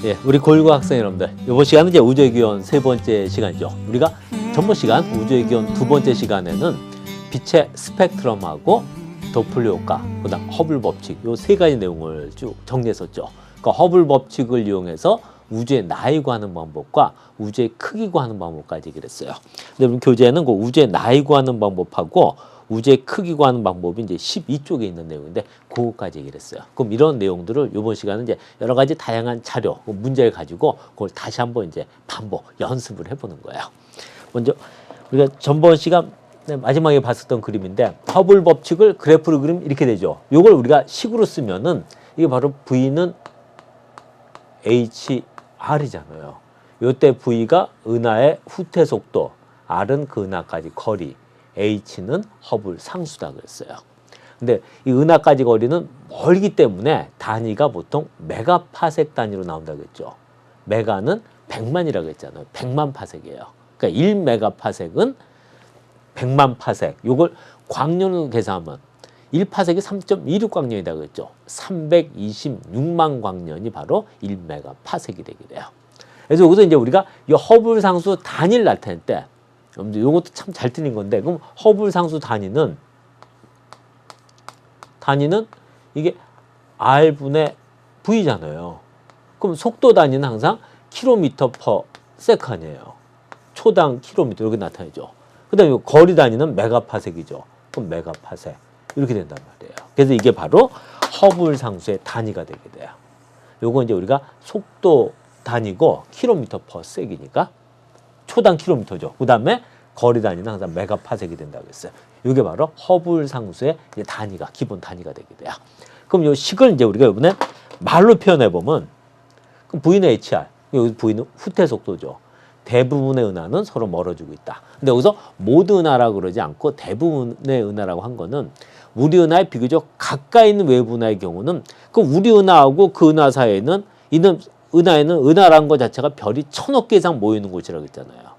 예, 우리 고1 학생 여러분들, 이번 시간은 이제 우주의 기원 세 번째 시간이죠. 우리가 전번 시간 우주의 기원 두 번째 시간에는 빛의 스펙트럼하고 도플러 효과, 그다음 허블 법칙, 요 세 가지 내용을 쭉 정리했었죠. 그러니까 허블 법칙을 이용해서 우주의 나이 구하는 방법과 우주의 크기 구하는 방법까지 얘기를 했어요. 근데 우리 교재에는 그 우주의 나이 구하는 방법하고 우주의 크기 구하는 방법이 이제 12쪽에 있는 내용인데 그거까지 얘기를 했어요. 그럼 이런 내용들을 이번 시간은 이제 여러 가지 다양한 자료, 문제를 가지고 그걸 다시 한번 이제 반복 연습을 해보는 거예요. 먼저 우리가 전번 시간 마지막에 봤었던 그림인데 허블 법칙을 그래프로 그리면 이렇게 되죠. 이걸 우리가 식으로 쓰면은 이게 바로 V는 HR이잖아요. 요때 V가 은하의 후퇴 속도, R은 그 은하까지 거리, H는 허블 상수다 그랬어요. 근데 이 은하까지 거리는 멀기 때문에 단위가 보통 메가파섹 단위로 나온다고 했죠. 메가는 100만이라고 했잖아요. 100만 파섹이에요. 그러니까 1메가파섹은 100만 파섹. 요걸 광년으로 계산하면 1파섹이 3.26 광년이라고 했죠. 326만 광년이 바로 1메가파섹이 되게 돼요. 그래서 여기서 이제 우리가 이 허블 상수 단위를 나타낼 때 이것도 참 잘 틀린 건데, 그럼 허블 상수 단위는 이게 R분의 V잖아요. 그럼 속도 단위는 항상 킬로미터 퍼 세컨이에요. 초당 킬로미터 이렇게 나타내죠. 그 다음에 거리 단위는 메가파섹이죠. 그럼 메가파섹 이렇게 된단 말이에요. 그래서 이게 바로 허블 상수의 단위가 되게 돼요. 요거 이제 우리가 속도 단위고 킬로미터 퍼 섹이니까 초당 킬로미터죠. 그 다음에 거리 단위는 항상 메가파섹이 된다고 했어요. 이게 바로 허블 상수의 단위가, 기본 단위가 되게 돼요. 그럼 이 식을 이제 우리가 이번에 말로 표현해 보면, 그럼 V는 HR, 여기 V는 후퇴 속도죠. 대부분의 은하는 서로 멀어지고 있다. 근데 여기서 모든 은하라고 그러지 않고 대부분의 은하라고 한 거는 우리 은하에 비교적 가까이 있는 외부 은하의 경우는 그 우리 은하하고 그 은하 사이에는 있는 은하에는 은하라는 것 자체가 별이 1000억 개 이상 모이는 곳이라고 했잖아요.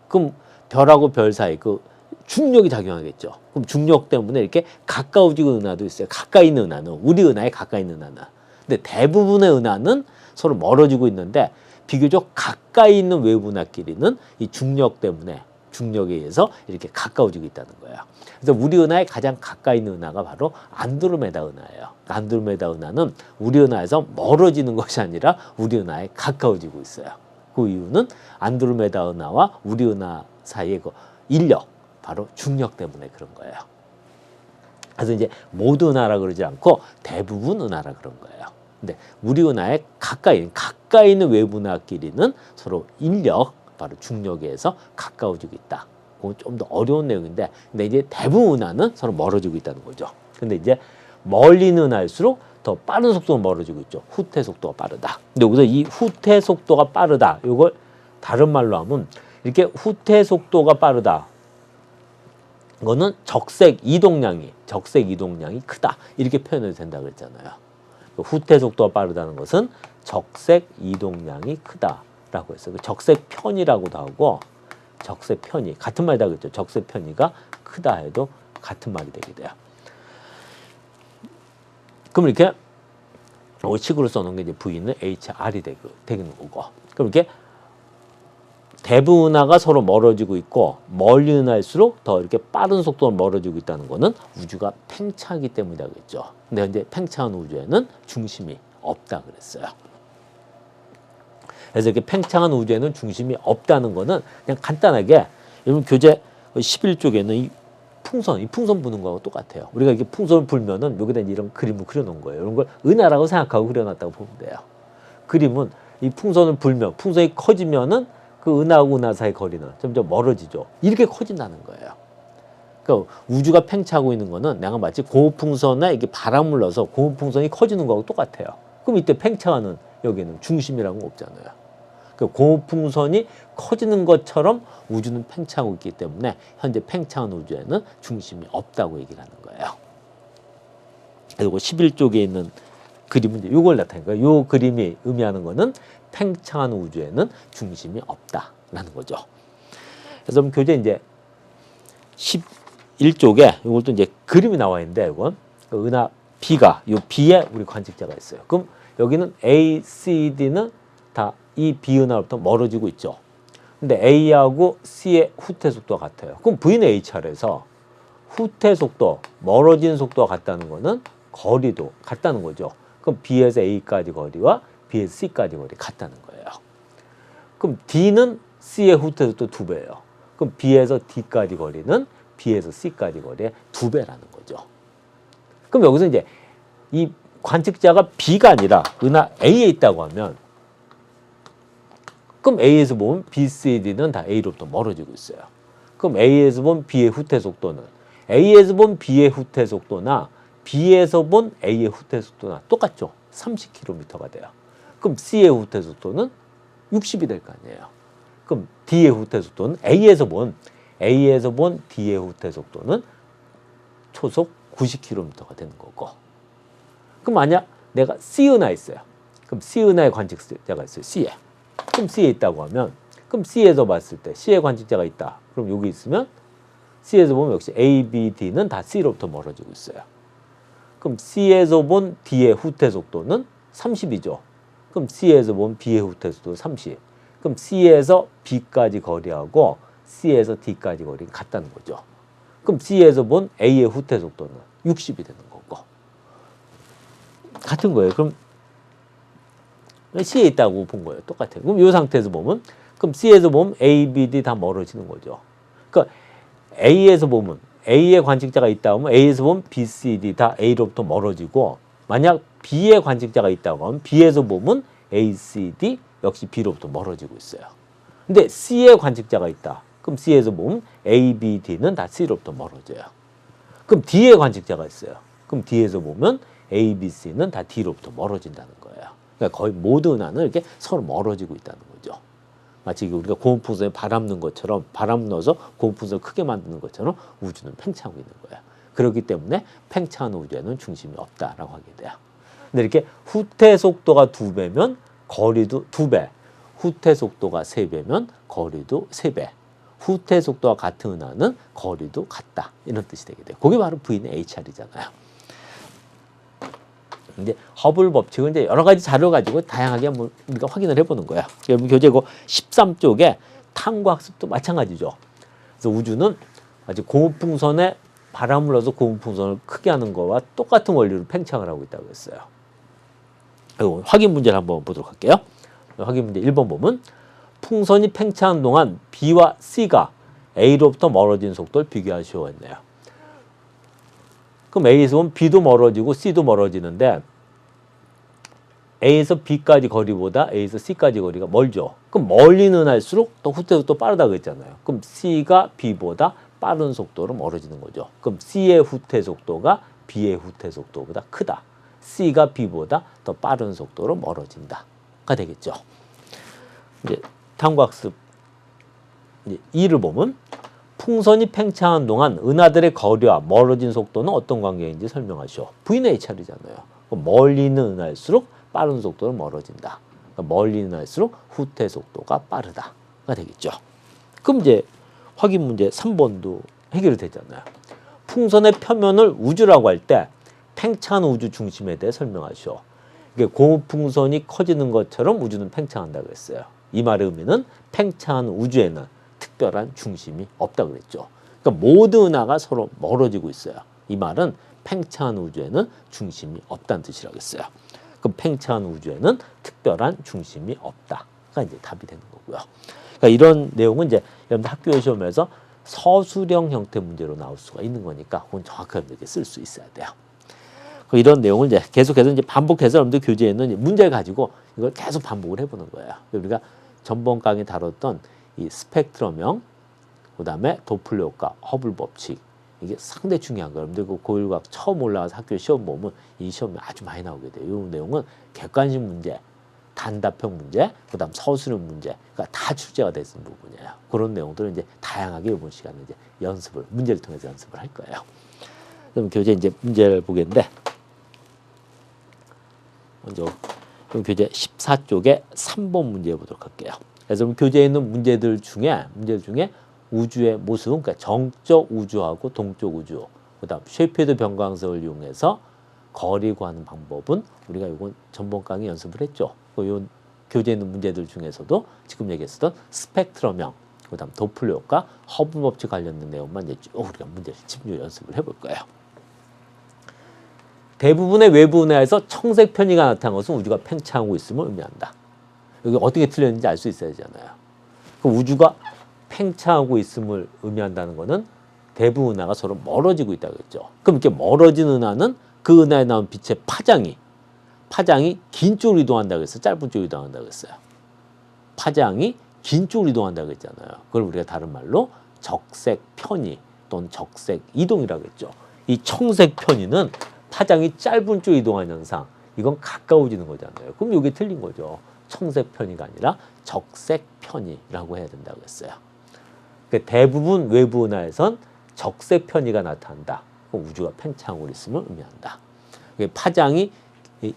그럼 별하고 별 사이 그 중력이 작용하겠죠. 그럼 중력 때문에 이렇게 가까워지고 은하도 있어요. 가까이 있는 은하는, 우리 은하에 가까이 있는 은하는. 근데 대부분의 은하는 서로 멀어지고 있는데 비교적 가까이 있는 외부 은하끼리는 이 중력 때문에, 중력에 의해서 이렇게 가까워지고 있다는 거예요. 그래서 우리 은하에 가장 가까이 있는 은하가 바로 안드로메다 은하예요. 안드로메다 은하는 우리 은하에서 멀어지는 것이 아니라 우리 은하에 가까워지고 있어요. 그 이유는 안드로메다 은하와 우리 은하 사이의 그 인력, 바로 중력 때문에 그런 거예요. 그래서 이제 모든 은하라 그러지 않고 대부분 은하라 그런 거예요. 근데 우리 은하에 가까이 있는 외부 은하끼리는 서로 인력, 바로 중력에 의해서 가까워지고 있다. 그건 좀 더 어려운 내용인데, 근데 이제 대부분 은하는 서로 멀어지고 있다는 거죠. 근데 이제 멀리 있는 은하일수록 더 빠른 속도로 멀어지고 있죠. 후퇴 속도가 빠르다. 근데 여기서 이 후퇴 속도가 빠르다, 이걸 다른 말로 하면 이렇게 후퇴 속도가 빠르다, 이거는 적색 이동량이 크다, 이렇게 표현해도 된다고 그랬잖아요. 후퇴 속도가 빠르다는 것은 적색 이동량이 크다라고 했어요. 적색 편이라고도 하고 적색 편이 같은 말이다 그랬죠. 적색 편이가 크다 해도 같은 말이 되게 돼요. 그럼 이렇게 식으로 써놓은 게 이제 V는 HR이 되는 거고, 그럼 이렇게 대부분 은하가 서로 멀어지고 있고 멀리 은하일수록 더 이렇게 빠른 속도로 멀어지고 있다는 거는 우주가 팽창하기 때문이라고 했죠. 근데 현재 팽창한 우주에는 중심이 없다 그랬어요. 그래서 이렇게 팽창한 우주에는 중심이 없다는 거는 그냥 간단하게, 여러분 교재 11쪽에는 이 풍선 부는 거하고 똑같아요. 우리가 이렇게 풍선을 불면은 여기다 이런 그림을 그려놓은 거예요. 이런 걸 은하라고 생각하고 그려놨다고 보면 돼요. 그림은 이 풍선을 불면, 풍선이 커지면은 그 은하하고 은하 사이 거리는 점점 멀어지죠. 이렇게 커진다는 거예요. 그러니까 우주가 팽창하고 있는 거는 내가 마치 고무풍선에 이게 바람을 넣어서 고무풍선이 커지는 거하고 똑같아요. 그럼 이때 팽창하는 여기는 중심이라는 거 없잖아요. 그러니까 고무풍선이 커지는 것처럼 우주는 팽창하고 있기 때문에 현재 팽창한 우주에는 중심이 없다고 얘기를 하는 거예요. 그리고 11쪽에 있는 그림은 이걸 나타내는 거예요. 이 그림이 의미하는 거는 팽창한 우주에는 중심이 없다라는 거죠. 그래서 교재 이제 11쪽에 이것도 이제 그림이 나와 있는데, 이건 은하 B가, 이 B에 우리 관측자가 있어요. 그럼 여기는 A, C, D는 다 이 B 은하로부터 멀어지고 있죠. 근데 A하고 C의 후퇴 속도가 같아요. 그럼 V는 HR에서 후퇴 속도, 멀어지는 속도가 같다는 거는 거리도 같다는 거죠. 그럼 B에서 A까지 거리와 B에서 C까지 거리 같다는 거예요. 그럼 D는 C의 후퇴 속도 2배예요. 그럼 B에서 D까지 거리는 B에서 C까지 거리의 2배라는 거죠. 그럼 여기서 이제 이 관측자가 B가 아니라 은하 A에 있다고 하면 그럼 A에서 보면 B, C, D는 다 A로부터 멀어지고 있어요. 그럼 A에서 본 B의 후퇴 속도는 A에서 본 B의 후퇴 속도나 B에서 본 A의 후퇴 속도나 똑같죠. 30km가 돼요. 그럼 C의 후퇴 속도는 60이 될 거 아니에요. 그럼 D의 후퇴 속도는 A에서 본 D의 후퇴 속도는 초속 90km가 되는 거고. 그럼 만약 내가 C 은하에 있어요. 그럼 C 은하의 관측자가 있어요. C에. 그럼 C에 있다고 하면 그럼 C에서 봤을 때 C의 관측자가 있다. 그럼 여기 있으면 C에서 보면 역시 A, B, D는 다 C로부터 멀어지고 있어요. 그럼 C에서 본 D의 후퇴 속도는 30이죠. 그럼 C에서 본 B의 후퇴 속도 30. 그럼 C에서 B까지 거리하고 C에서 D까지 거리가 같다는 거죠. 그럼 C에서 본 A의 후퇴 속도는 60이 되는 거고. 같은 거예요. 그럼 C에 있다고 본 거예요. 똑같아요. 그럼 이 상태에서 보면 그럼 C에서 보면 A, B, D 다 멀어지는 거죠. 그러니까 A에서 보면 A의 관측자가 있다 하면 A에서 보면 B, C, D 다 A로부터 멀어지고 만약 B의 관측자가 있다고 하면 B에서 보면 A, C, D 역시 B로부터 멀어지고 있어요. 근데 C의 관측자가 있다. 그럼 C에서 보면 A, B, D는 다 C로부터 멀어져요. 그럼 D의 관측자가 있어요. 그럼 D에서 보면 A, B, C는 다 D로부터 멀어진다는 거예요. 그러니까 거의 모든 은하는 이렇게 서로 멀어지고 있다는 거죠. 마치 우리가 고온풍선에 바람 넣은 것처럼 바람 넣어서 고온풍선을 크게 만드는 것처럼 우주는 팽창하고 있는 거예요. 그렇기 때문에 팽창하는 우주에는 중심이 없다라고 하게 돼요. 근데 이렇게 후퇴 속도가 2배면 거리도 2배, 후퇴 속도가 3배면 거리도 3배, 후퇴 속도가 같은 은하는 거리도 같다. 이런 뜻이 되게 돼요. 그게 바로 V는 HR이잖아요. 이제 허블 법칙은 이제 여러 가지 자료 가지고 다양하게 한번 우리가 확인을 해보는 거야. 여러분 교재고 13쪽에 탐구학습도 마찬가지죠. 그래서 우주는 아주 고온풍선에 바람을 넣어서 고온풍선을 크게 하는 거와 똑같은 원리로 팽창을 하고 있다고 했어요. 확인 문제를 한번 보도록 할게요. 확인 문제 1번 보면 풍선이 팽창하는 동안 B와 C가 A로부터 멀어진 속도를 비교하시오 했네요. 그럼 A에서 보면 B도 멀어지고 C도 멀어지는데 A에서 B까지 거리보다 A에서 C까지 거리가 멀죠. 그럼 멀리는 할수록 또 후퇴 속도 빠르다고 했잖아요. 그럼 C가 B보다 빠른 속도로 멀어지는 거죠. 그럼 C의 후퇴 속도가 B의 후퇴 속도보다 크다. C가 B보다 더 빠른 속도로 멀어진다가 되겠죠. 이제 탐구학습 2를 보면 풍선이 팽창한 동안 은하들의 거리와 멀어진 속도는 어떤 관계인지 설명하시오. V는 HR이잖아요. 멀리는 은하일수록 빠른 속도로 멀어진다. 그러니까 멀리는 할수록 후퇴 속도가 빠르다가 되겠죠. 그럼 이제 확인 문제 3번도 해결이 되잖아요. 풍선의 표면을 우주라고 할 때 팽창한 우주 중심에 대해 설명하시오. 이게 고풍선이 커지는 것처럼 우주는 팽창한다고 했어요. 이 말의 의미는 팽창한 우주에는 특별한 중심이 없다고 그랬죠. 그러니까 모든 은하가 서로 멀어지고 있어요. 이 말은 팽창한 우주에는 중심이 없다는 뜻이라고 했어요. 그럼 팽창한 우주에는 특별한 중심이 없다가 이제 답이 되는 거고요. 그러니까 이런 내용은 이제 여러분들 학교 시험에서 서술형 형태 문제로 나올 수가 있는 거니까 그건 정확하게 이렇게 쓸 수 있어야 돼요. 이런 내용을 이제 계속해서 이제 반복해서 여러분들 교재에는 이제 문제를 가지고 이걸 계속 반복을 해보는 거예요. 우리가 전번 강의에 다뤘던 이 스펙트럼형, 그다음에 도플러 효과, 허블 법칙 이게 상당히 중요한 거예요. 여러분들 그 고일과학 처음 올라와서 학교 시험 보면 이 시험이 아주 많이 나오게 돼요. 이 내용은 객관식 문제, 단답형 문제, 그다음 서술형 문제, 그러니까 다 출제가 되는 부분이에요. 그런 내용들을 이제 다양하게 이번 시간에 이제 연습을 문제를 통해서 연습을 할 거예요. 그럼 교재 이제 문제를 보겠는데 먼저 교재 14쪽에 3번 문제 보도록 할게요. 그래서 교재에 있는 문제들 중에 우주의 모습, 그러니까 정적 우주하고 동적 우주, 그다음 셰피드 변광석을 이용해서 거리 구하는 방법은 우리가 이건 전번 강의 연습을 했죠. 이 교재에 있는 문제들 중에서도 지금 얘기했었던 스펙트럼형, 그 다음 도플러 효과, 허브 법칙 관련된 내용만 이제 쭉 우리가 문제를 집중 연습을 해볼 거예요. 대부분의 외부 은하에서 청색 편이가 나타난 것은 우주가 팽창하고 있음을 의미한다. 여기 어떻게 틀렸는지 알 수 있어야 되잖아요. 그럼 우주가 팽창하고 있음을 의미한다는 것은 대부분 은하가 서로 멀어지고 있다고 했죠. 그럼 이렇게 멀어진 은하는 그 은하에 나온 빛의 파장이 긴 쪽으로 이동한다고 했어요. 짧은 쪽으로 이동한다고 했어요. 파장이 긴 쪽으로 이동한다고 했잖아요. 그걸 우리가 다른 말로 적색 편이 또는 적색 이동이라고 했죠. 이 청색 편이는 파장이 짧은 쪽으로 이동하는 현상, 이건 가까워지는 거잖아요. 그럼 이게 틀린 거죠. 청색 편이가 아니라 적색 편이라고 해야 된다고 했어요. 그러니까 대부분 외부 은하에선 적색 편이가 나타난다. 그럼 우주가 팽창하고 있음을 의미한다. 파장이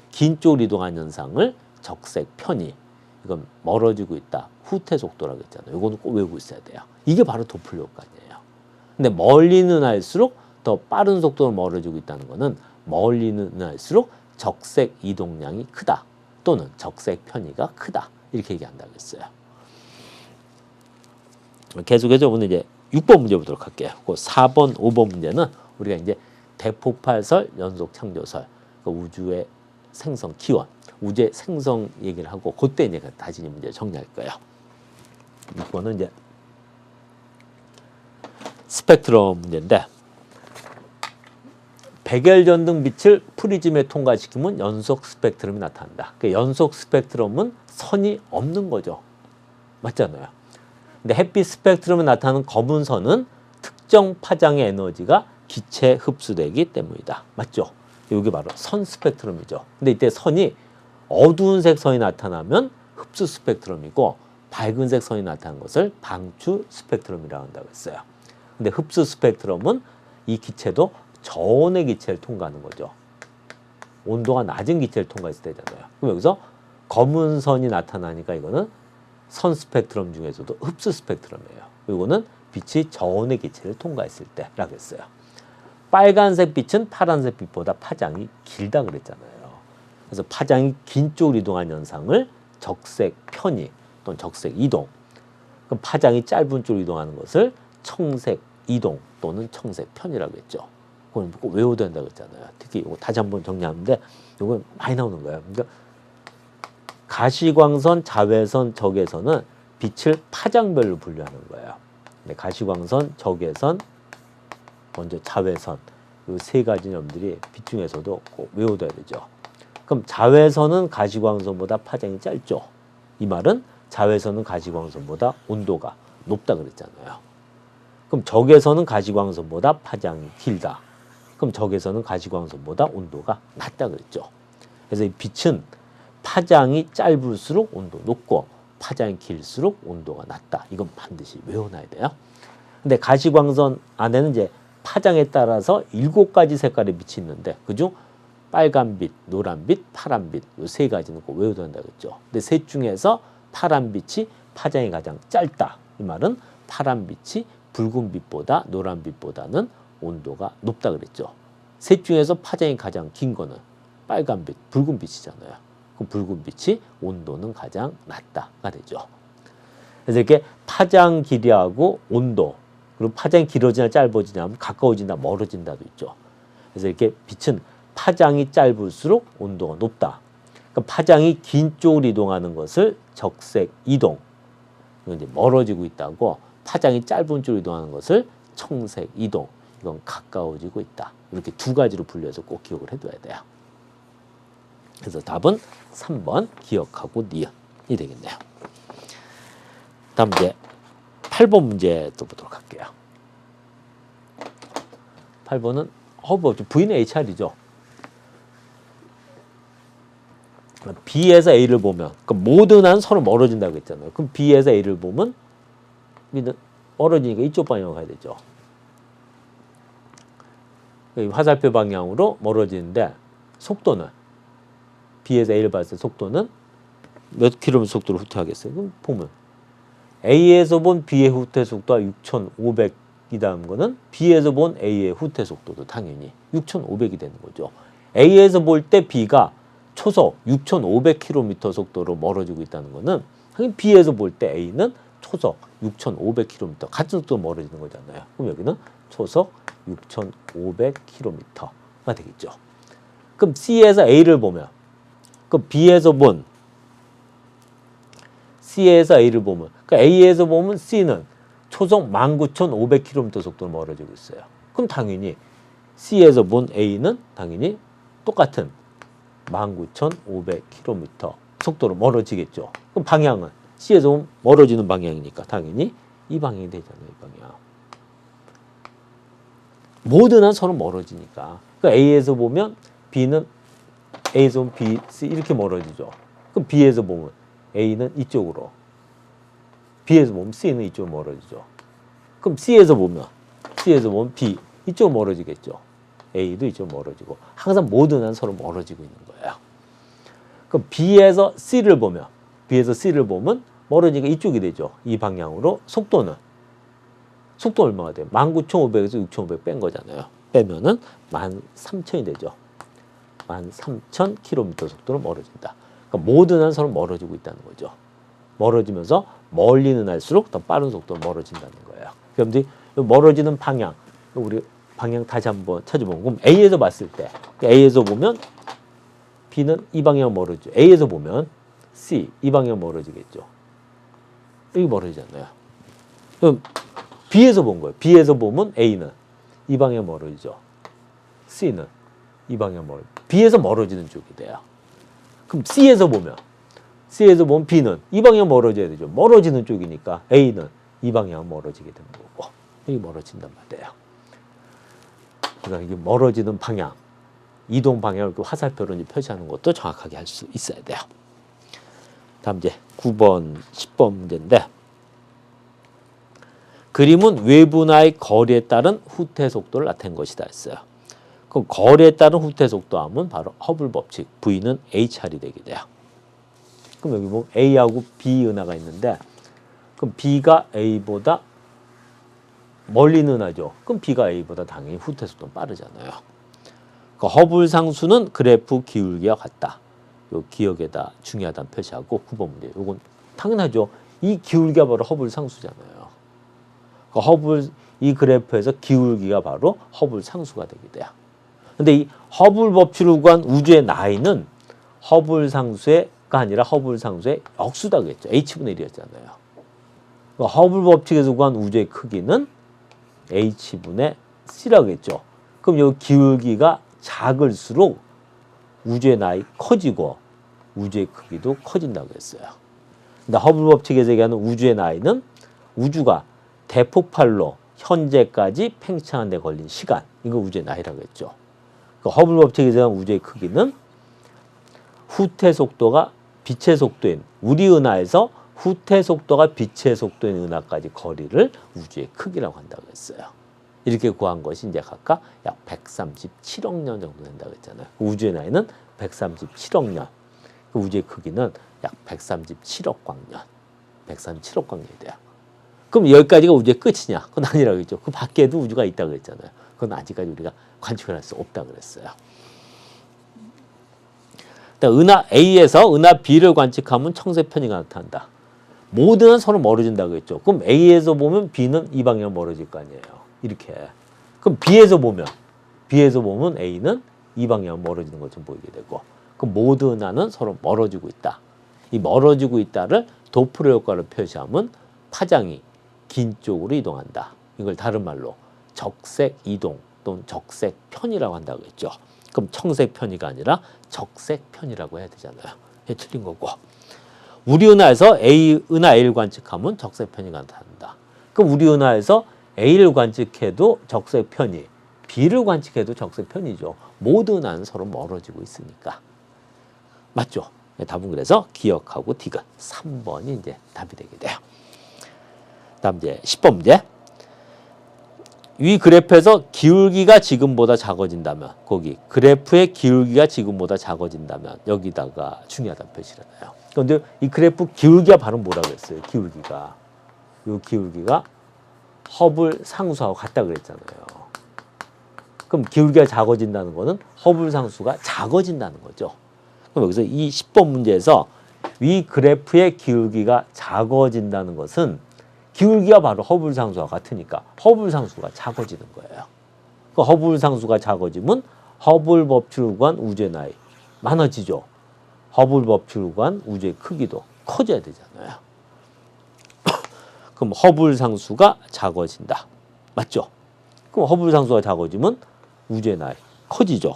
긴 쪽으로 이동하는 현상을 적색 편이, 이건 멀어지고 있다. 후퇴 속도라고 했잖아요. 이거는 꼭 외우고 있어야 돼요. 이게 바로 도플러 효과예요. 근데 멀리 있는 은하일수록 더 빠른 속도로 멀어지고 있다는 것은 멀리 있는 은하일수록 적색 이동량이 크다. 또는 적색 편이가 크다. 이렇게 얘기한다고 했어요. 계속해서 오늘 이제 6번 문제 보도록 할게요. 그 4번, 5번 문제는 우리가 이제 대폭발설, 연속 창조설, 그 우주의 생성 기원, 우주의 생성 얘기를 하고 그때 이제 다시 문제 정리할 거예요. 6번은 이제 스펙트럼 문제인데, 백열전등 빛을 프리즘에 통과시키면 연속 스펙트럼이 나타난다. 그러니까 연속 스펙트럼은 선이 없는 거죠. 맞잖아요. 근데 햇빛 스펙트럼에 나타나는 검은 선은 특정 파장의 에너지가 기체에 흡수되기 때문이다. 맞죠? 이게 바로 선 스펙트럼이죠. 근데 이때 선이 어두운 색 선이 나타나면 흡수 스펙트럼이고 밝은 색 선이 나타나는 것을 방출 스펙트럼이라고 한다고 했어요. 근데 흡수 스펙트럼은 이 기체도 저온의 기체를 통과하는 거죠. 온도가 낮은 기체를 통과했을 때잖아요. 그럼 여기서 검은 선이 나타나니까 이거는 선 스펙트럼 중에서도 흡수 스펙트럼이에요. 이거는 빛이 저온의 기체를 통과했을 때라고 했어요. 빨간색 빛은 파란색 빛보다 파장이 길다 그랬잖아요. 그래서 파장이 긴 쪽으로 이동하는 현상을 적색 편이 또는 적색 이동, 그럼 파장이 짧은 쪽으로 이동하는 것을 청색 이동 또는 청색 편이라고 했죠. 그건 꼭 외워야 된다고 했잖아요. 특히 이거 다시 한번 정리하는데 이건 많이 나오는 거예요. 그러니까 가시광선, 자외선, 적외선은 빛을 파장별로 분류하는 거예요. 가시광선, 적외선, 먼저 자외선, 이 세 가지 점들이 빛 중에서도 꼭 외워둬야 되죠. 그럼 자외선은 가시광선보다 파장이 짧죠. 이 말은 자외선은 가시광선보다 온도가 높다 그랬잖아요. 그럼 적외선은 가시광선보다 파장이 길다. 그럼 적외선은 가시광선보다 온도가 낮다 그랬죠. 그래서 이 빛은 파장이 짧을수록 온도 높고 파장이 길수록 온도가 낮다. 이건 반드시 외워놔야 돼요. 근데 가시광선 안에는 이제 파장에 따라서 7가지 색깔의 빛이 있는데 그중 빨간빛, 노란빛, 파란빛 이 세 가지는 꼭 외워둬야 한다고 했죠. 근데 셋 중에서 파란빛이 파장이 가장 짧다. 이 말은 파란빛이 붉은빛보다 노란빛보다는 온도가 높다 그랬죠. 셋 중에서 파장이 가장 긴 거는 빨간빛, 붉은빛이잖아요. 그럼 붉은빛이 온도는 가장 낮다가 되죠. 그래서 이렇게 파장 길이하고 온도, 그리고 파장이 길어지냐 짧아지냐 하면 가까워진다 멀어진다도 있죠. 그래서 이렇게 빛은 파장이 짧을수록 온도가 높다. 그러니까 파장이 긴 쪽으로 이동하는 것을 적색 이동, 이건 이제 멀어지고 있다고, 파장이 짧은 쪽으로 이동하는 것을 청색 이동, 이건 가까워지고 있다. 이렇게 두 가지로 분류해서 꼭 기억을 해둬야 돼요. 그래서 답은 3번 기억하고 니은이 되겠네요. 다음 이제 8번 문제 또 보도록 할게요. 8번은 V는 HR이죠. B에서 A를 보면, 그러니까 모든 한 서로 멀어진다고 했잖아요. 그럼 B에서 A를 보면 B는 멀어지니까 이쪽 방향으로 가야 되죠. 화살표 방향으로 멀어지는데 속도는 B에서 A를 봤을 때 속도는 몇 킬로미터 속도로 후퇴하겠어요? 그럼 보면 A에서 본 B의 후퇴 속도가 6,500이다는 거는 B에서 본 A의 후퇴 속도도 당연히 6,500이 되는 거죠. A에서 볼 때 B가 초속 6,500km 속도로 멀어지고 있다는 거는 당연히 B에서 볼 때 A는 초속 6,500km 같은 속도로 멀어지는 거잖아요. 그럼 여기는 초속 6,500km가 되겠죠. 그럼 C에서 A를 보면, 그럼 B에서 본 C에서 A를 보면, 그러니까 A에서 보면 C는 초속 19,500km 속도로 멀어지고 있어요. 그럼 당연히 C에서 본 A는 당연히 똑같은 19,500km 속도로 멀어지겠죠. 그럼 방향은 C에서 보면 멀어지는 방향이니까 당연히 이 방향이 되잖아요. 이 방향. 모든 한 서로 멀어지니까. 그러니까 A에서 보면 B는 A에서 보면 B, C 이렇게 멀어지죠. 그럼 B에서 보면 A는 이쪽으로, B에서 보면 C는 이쪽으로 멀어지죠. 그럼 C에서 보면 B 이쪽으로 멀어지겠죠. A도 이쪽으로 멀어지고 항상 모든 한 서로 멀어지고 있는 거예요. 그럼 B에서 C를 보면 멀어지니까 이쪽이 되죠. 이 방향으로 속도 얼마가 돼요? 19,500에서 6,500 뺀 거잖아요. 빼면은 13,000이 되죠. 13,000km 속도로 멀어진다. 그러니까 모든 한 서로 멀어지고 있다는 거죠. 멀어지면서 멀리는 할수록 더 빠른 속도로 멀어진다는 거예요. 그럼 멀어지는 방향, 우리 방향 다시 한번 찾아보면, 그럼 A에서 봤을 때, A에서 보면 B는 이 방향 멀어지죠. A에서 보면 C 이 방향 멀어지겠죠. 여기 멀어지잖아요. 그럼 B에서 본 거예요. B에서 보면 A는 이 방향 멀어지죠. C는 이 방향 B에서 멀어지는 쪽이 돼요. 그럼 C에서 보면 B는 이 방향 멀어져야 되죠. 멀어지는 쪽이니까 A는 이 방향 멀어지게 되는 거고, 여기 멀어진단 말이에요. 그러니까 이게 멀어지는 방향, 이동 방향을 화살표로 표시하는 것도 정확하게 할 수 있어야 돼요. 다음 이제 9번, 10번 문제인데, 그림은 외분화의 거리에 따른 후퇴 속도를 나타낸 것이다 했어요. 그럼 거리에 따른 후퇴 속도 하면 바로 허블 법칙, V는 HR이 되게 돼요. 그럼 여기 보면 A하고 B 은하가 있는데, 그럼 B가 A보다 멀리 있는 은하죠. 그럼 B가 A보다 당연히 후퇴 속도는 빠르잖아요. 그 허블 상수는 그래프 기울기와 같다. 요 기억에다 중요하다는 표시하고 9번 문제. 요건 당연하죠. 이 기울기가 바로 허블 상수잖아요. 그 이 그래프에서 기울기가 바로 허블 상수가 되게 돼요. 근데 이 허블 법칙으로 구한 우주의 나이는 허블 상수가 아니라 허블 상수의 역수다 그랬죠. H분의 1이었잖아요. 그러니까 허블 법칙에서 구한 우주의 크기는 H분의 C라고 했죠. 그럼 이 기울기가 작을수록 우주의 나이 커지고 우주의 크기도 커진다고 했어요. 근데 허블 법칙에서 얘기하는 우주의 나이는 우주가 대폭발로 현재까지 팽창한 데 걸린 시간, 이거 우주의 나이라고 했죠. 그 허블 법칙에서 얘기하는 우주의 크기는 후퇴 속도가 빛의 속도인 우리 은하에서 후퇴 속도가 빛의 속도인 은하까지 거리를 우주의 크기라고 한다고 했어요. 이렇게 구한 것이 이제 각각 약 137억 년 정도 된다고 했잖아요. 우주의 나이는 137억 년. 우주의 크기는 약 137억 광년. 137억 광년이 돼요. 그럼 여기까지가 우주의 끝이냐? 그건 아니라고 했죠. 그 밖에도 우주가 있다고 했잖아요. 그건 아직까지 우리가 관측을 할 수 없다고 그랬어요. 은하 A에서 은하 B를 관측하면 청색 편이가 나타난다. 모든 서로 멀어진다고 했죠. 그럼 A에서 보면 B는 이 방향 멀어질 거 아니에요. 이렇게. 그럼 B에서 보면 A는 이 방향 멀어지는 것처럼 보이게 되고, 그럼 모든 은하는 서로 멀어지고 있다. 이 멀어지고 있다를 도플러 효과로 표시하면 파장이 긴 쪽으로 이동한다. 이걸 다른 말로 적색 이동 또는 적색 편이라고 한다고 했죠. 그럼 청색 편이가 아니라 적색 편이라고 해야 되잖아요. 이게 틀린 거고. 우리 은하에서 은하 A를 관측하면 적색 편이가 나타난다. 그럼 우리 은하에서 A를 관측해도 적색 편이, B를 관측해도 적색 편이죠. 모든 은하는 서로 멀어지고 있으니까. 맞죠? 답은 그래서 기억하고 디귿 3번이 이제 답이 되게 돼요. 다음 이제 10번 문제. 위 그래프에서 기울기가 지금보다 작아진다면, 거기 그래프의 기울기가 지금보다 작아진다면 여기다가 중요하다는 표시를 해요. 그런데 이 그래프 기울기가 바로 뭐라고 했어요? 기울기가. 이 기울기가 허블 상수하고 같다고 그랬잖아요. 그럼 기울기가 작아진다는 거는 허블 상수가 작아진다는 거죠. 그럼 여기서 이 10번 문제에서 위 그래프의 기울기가 작아진다는 것은 기울기가 바로 허블 상수와 같으니까 허블 상수가 작아지는 거예요. 그 허블 상수가 작아지면 허블 법칙을 구한 우주의 나이 많아지죠. 허블 법칙을 구한 우주의 크기도 커져야 되잖아요. 그럼 허블 상수가 작아진다. 맞죠? 그럼 허블 상수가 작아지면 우주의 나이 커지죠.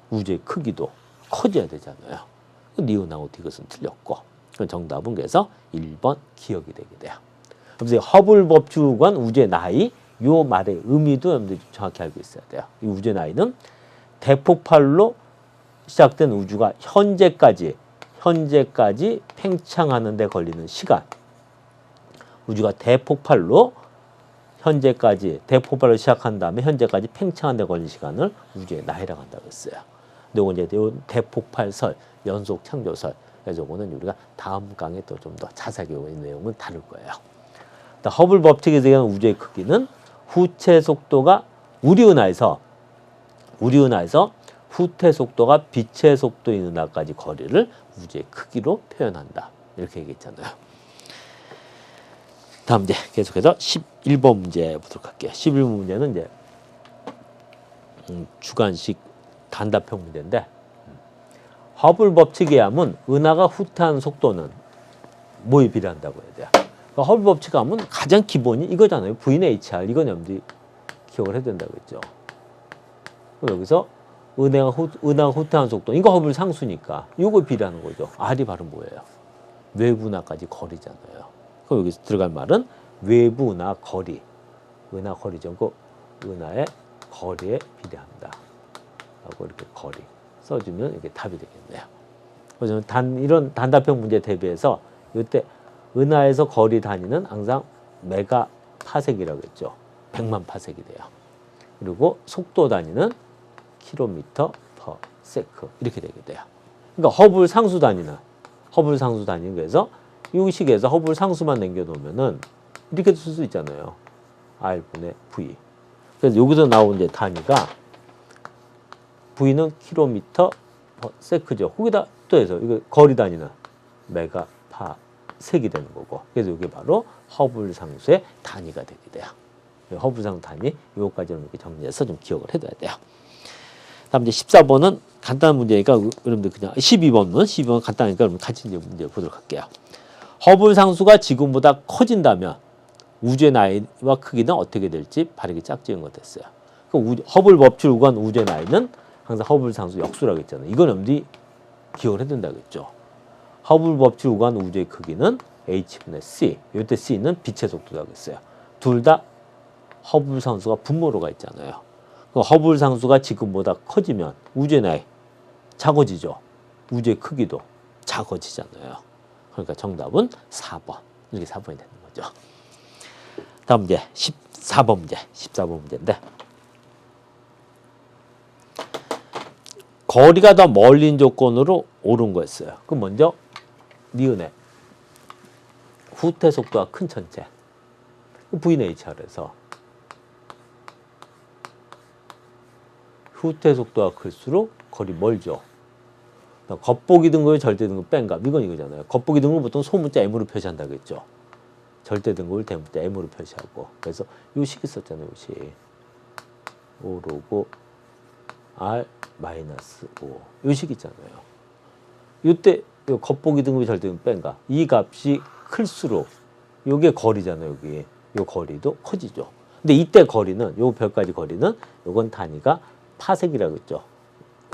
우주의 크기도 커져야 되잖아요. 니은하고 디귿은 틀렸고. 그럼 정답은 그래서 1번 기억이 되게 돼요. 그래서 허블 법칙을 구한 우주의 나이 요 말의 의미도 여러분들이 정확히 알고 있어야 돼요. 이 우주의 나이는 대폭발로 시작된 우주가 현재까지 팽창하는 데 걸리는 시간. 우주가 대폭발로 시작한 다음에 현재까지 팽창하는 데 걸리는 시간을 우주의 나이라고 한다고 했어요. 근데 이건 이제 대폭발설, 연속 창조설. 그래서 이거는 우리가 다음 강에 또 좀 더 자세하게 이 내용은 다룰 거예요. 허블 법칙에 의한 우주의 크기는 후체 속도가 우리 은하에서 후퇴 속도가 빛의 속도인 은하까지 거리를 우주의 크기로 표현한다. 이렇게 얘기했잖아요. 다음 이제 계속해서 11번 문제 보도록 할게요. 11번 문제는 이제 주관식 단답형 문제인데 허블 법칙에 의하면 은하가 후퇴하는 속도는 뭐에 비례한다고 해야 돼요? 그러니까 허블 법칙에 하면 가장 기본이 이거잖아요. V는 HR. 이건 여러분들이 기억을 해야 된다고 했죠. 여기서 은하가 후퇴하는 속도. 이거 허블 상수니까 이거 비례하는 거죠. R이 바로 뭐예요? 외부 은하까지 거리잖아요. 그럼 여기서 들어갈 말은 외부 은하 거리. 은하 거리죠. 그 은하의 거리에 비례한다. 하고 이렇게 거리 써주면 이게 답이 되겠네요. 그래서 이런 단답형 문제 대비해서 이때 은하에서 거리 단위는 항상 메가 파섹이라고 했죠. 100만 파섹이 돼요. 그리고 속도 단위는 킬로미터 퍼 세크 이렇게 되게 돼요. 그러니까 허블 상수 단위는 그래서 이 식에서 허블 상수만 남겨놓으면은 이렇게 쓸 수 있잖아요. R분의 V. 그래서 여기서 나온 이제 단위가 V는 킬로미터 퍼 세크죠. 거기다 또 해서 이거 거리 단위는 메가 파섹이 되는 거고. 그래서 이게 바로 허블 상수의 단위가 되게 돼요. 허블 상수 단위 요거까지는 이렇게 정리해서 좀 기억을 해둬야 돼요. 다음 이제 14번은 간단한 문제니까 여러분들 그냥 12번 간단하니까 여러분 같이 이제 문제 보도록 할게요. 허블 상수가 지금보다 커진다면 우주의 나이와 크기는 어떻게 될지 바르게 짝지은 것 됐어요. 허블 법칙을 구한 우주의 나이는 항상 허블 상수 역수라고 했잖아요. 이건 여러분들이 기억을 해야 된다고 했죠. 허블 법칙을 구한 우주의 크기는 h분의 c. 이때 c는 빛의 속도라고 했어요. 둘 다 허블 상수가 분모로 가 있잖아요. 허블 상수가 지금보다 커지면 우주의 나이 작아지죠. 우주의 크기도 작아지잖아요. 그러니까 정답은 4번. 이렇게 4번이 되는 거죠. 다음 이제 14번 문제인데 거리가 더 멀린 조건으로 옳은 거였어요. 그럼 먼저 니은의 후퇴 속도가 큰 천체 V는 HR에서 후퇴 속도가 클수록 거리 멀죠. 겉보기 등급의 절대 등급 뺀값 이건 이거잖아요. 겉보기 등급은 보통 소문자 M으로 표시한다고 했죠. 절대 등급을 대문자 M으로 표시하고 그래서 요 식 있었잖아요. 요 식. 5로고 R 마이너스 5. 요 식 있잖아요. 요때 요 겉보기 등급의 절대 등급 뺀값 이 값이 클수록 요게 거리잖아요. 여기 요 거리도 커지죠. 근데 이때 거리는 요 별까지 거리는 요건 단위가 파섹이라고 했죠.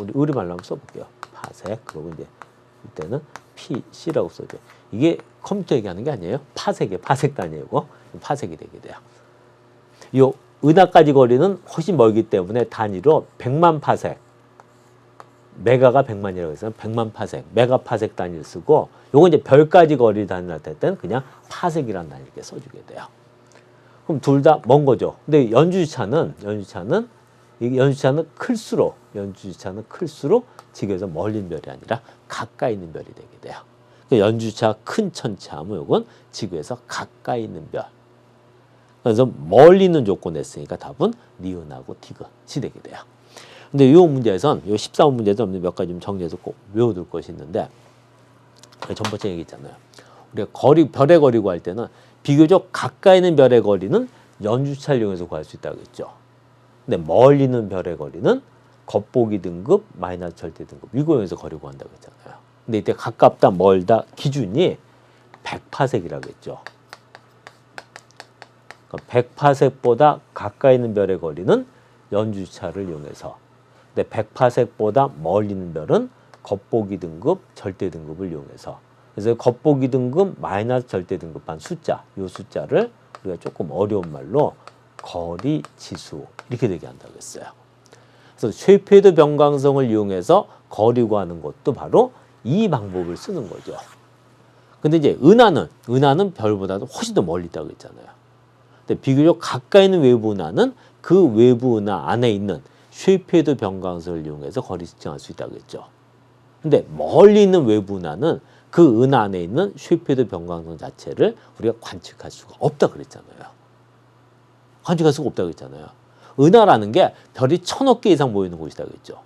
우리 우리말로 한번 써볼게요. 파섹. 그리고 이제 이때는 PC라고 써죠. 이게 컴퓨터 얘기하는 게 아니에요. 파섹이에요. 파섹 단위고 파섹이 되게 돼요. 요 은하까지 거리는 훨씬 멀기 때문에 단위로 100만 파섹. 메가가 100만이라고 해서 100만 파섹, 메가 파섹 단위를 쓰고 요건 이제 별까지 거리 단위를 할 때는 그냥 파섹이라는 단위 이렇게 써주게 돼요. 그럼 둘 다 먼 거죠. 근데 연주지차는 클수록 지구에서 멀리 있는 별이 아니라 가까이 있는 별이 되게 돼요. 그러니까 연주차 큰 천체하면 요건 지구에서 가까이 있는 별. 그래서 멀리 있는 조건 냈으니까 답은 니은하고 디귿이 되게 돼요. 근데 이 문제에선, 이 14번 문제에서 몇 가지 좀 정리해서 꼭 외워둘 것이 있는데, 전번째 얘기했잖아요. 우리가 별의 거리 구할 때는 비교적 가까이 있는 별의 거리는 연주차를 이용해서 구할 수 있다고 했죠. 근데 멀리 있는 별의 거리는 겉보기 등급, 마이너스 절대 등급, 이거 이용해서 거리 구한다고 했잖아요. 근데 이때 가깝다, 멀다 기준이 100파섹이라고 했죠. 100파섹보다 가까이 있는 별의 거리는 연주차를 이용해서, 근데 100파섹보다 멀리 있는 별은 겉보기 등급, 절대 등급을 이용해서, 그래서 겉보기 등급, 마이너스 절대 등급한 숫자, 이 숫자를 우리가 조금 어려운 말로 거리 지수 이렇게 얘기한다고 했어요. 그래서 쉐이프헤드 변광성을 이용해서 거리 구하는 것도 바로 이 방법을 쓰는 거죠. 근데 이제 은하는 별보다도 훨씬 더 멀리 있다고 했잖아요. 근데 비교적 가까이 있는 외부 은하는 그 외부 은하 안에 있는 쉐이프헤드 변광성을 이용해서 거리 측정할 수 있다고 했죠. 근데 멀리 있는 외부 은하는 그 은하 안에 있는 쉐이프헤드 변광성 자체를 우리가 관측할 수가 없다 그랬잖아요. 관측할 수가 없다고 했잖아요. 은하라는 게 별이 1000억 개 이상 모이는 곳이라고 했죠.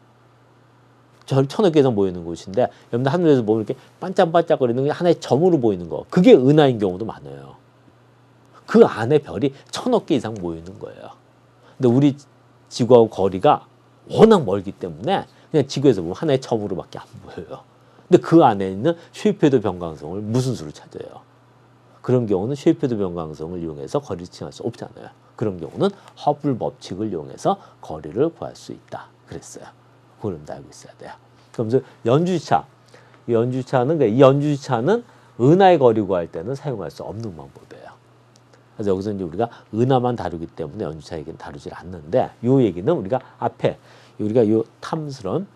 별 1000억 개 이상 모이는 곳인데, 여러분들 하늘에서 보면 이렇게 반짝반짝거리는 게 하나의 점으로 보이는 거, 그게 은하인 경우도 많아요. 그 안에 별이 1000억 개 이상 모이는 거예요. 근데 우리 지구하고 거리가 워낙 멀기 때문에 그냥 지구에서 보면 하나의 점으로밖에 안 보여요. 근데 그 안에 있는 쉐이프헤드 변광성을 무슨 수로 찾아요? 그런 경우는 쉐이프헤드 변광성을 이용해서 거리를 측정할 수 없잖아요. 그런 경우는 허블 법칙을 이용해서 거리를 구할 수 있다 그랬어요. 그걸 알고 있어야 돼요. 그러면서 이 연주차는 은하의 거리 구할 때는 사용할 수 없는 방법이에요. 그래서 여기서 이제 우리가 은하만 다루기 때문에 연주차 얘기는 다루질 않는데, 이 얘기는 우리가 앞에 우리가 이 탐스런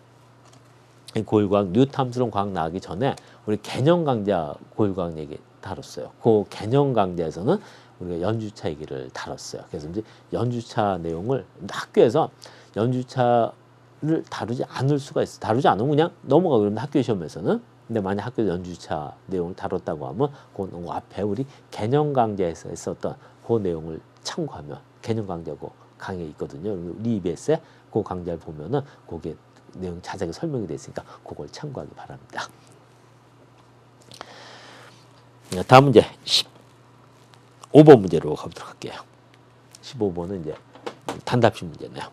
고율과학, 뉴 탐스런 과학 나가기 전에 우리 개념 강좌 고율과학 얘기 다뤘어요. 그 개념 강좌에서는 우리가 연주차 얘기를 다뤘어요. 그래서 이제 연주차 내용을 학교에서 연주차를 다루지 않을 수가 있어. 다루지 않으면 그냥 넘어가. 그러면 학교 시험에서는. 근데 만약 학교에서 연주차 내용을 다뤘다고 하면 그 앞에 우리 개념 강좌에서 했었던 그 내용을 참고하면, 개념 강좌고 강의 있거든요. 우리 EBS에 그 강좌를 보면은 그게 내용 자세하게 설명이 되어 있으니까 그걸 참고하기 바랍니다. 다음 문제 15번 문제로 가보도록 할게요. 15번은 이제 단답식 문제네요.